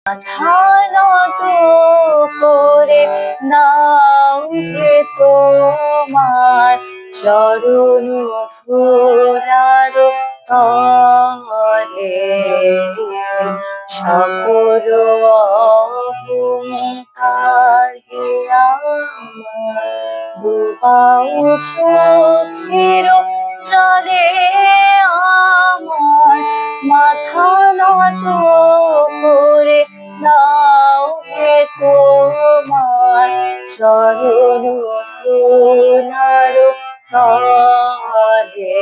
মাথা নত করে দাও হে তোমার চরণ ধুলার তলে, সকল অহংকার হে আমার ডুবাও চোখের জলে, আমার মাথা নত করে দাও হে তোমার চরণ ধুলার তলে।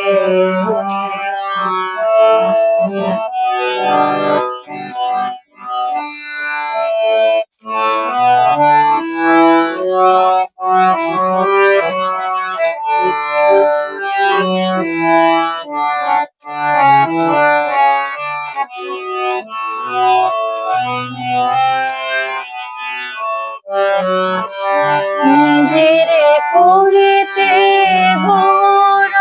নিজের করিতে গৌরবদান,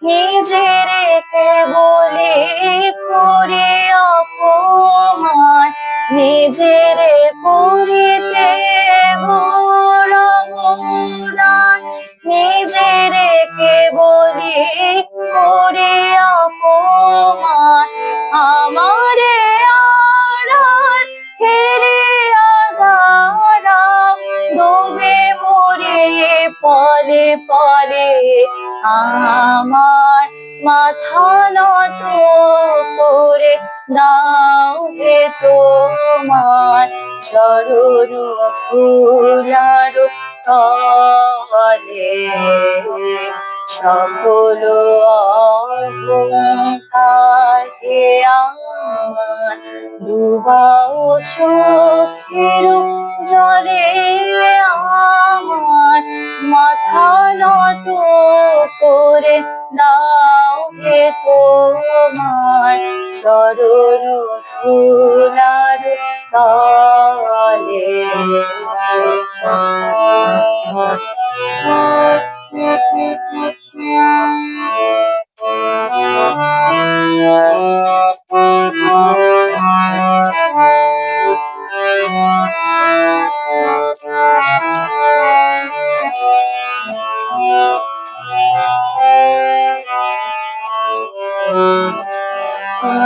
নিজের কেবলে করে অপমান, নিজের করিতে গৌরবদান, নিজের কেবলে করে অপমান, আমারে আড়াল হেরে আধারাম ডুবে মরে পলে পলে, আমার মাথা নত করে দাও হে তোমার চরণ ধুলার তলে, সকল অহংকার হে আমার ডুবাও চোখের জলে, আমার মাথা নত করে দাও হে তোমার চরণ ধুলার তলে।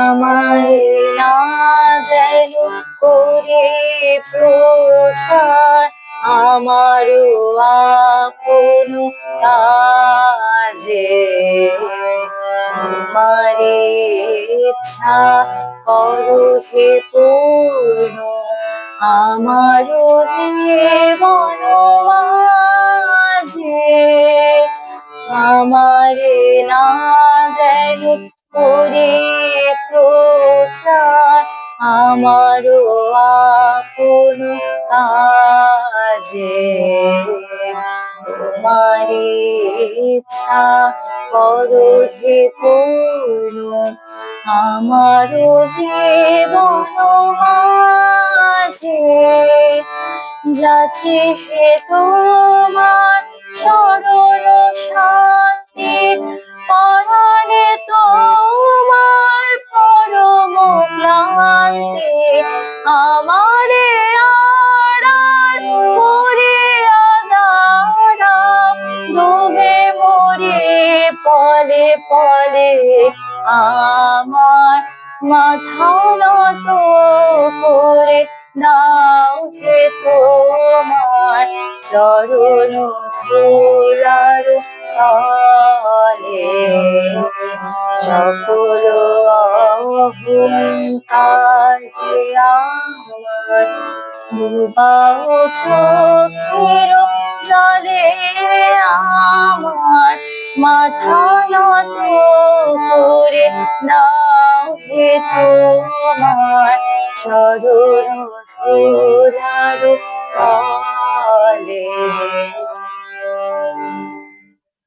আমার না যেন করে প্রচার, আমার আপন কাজে, তোমার ইচ্ছা করো হে পূর্ণ আমার জীবন মাঝে, আমার না যেন করে প্রচার, আমার আপন কাজে, তোমার ইচ্ছা করো হে পূর্ণ আমার জীবন মাঝে, যাচ্ছে হে তোমার চরণ শান্তি, পরাণে তোমার পরম ক্লান্তি, আমারে আড়াল করে আধারাম ডুবে মরে পলে পলে, আমার মাথা নত করে দাও হে তোমার চরণ ধুলার তলে, সকল অহংকার হে আমার ডুবাও চোখের জলে, আমার মাথা নত করে দাও হে তোমার চরণ ধুলার তলে।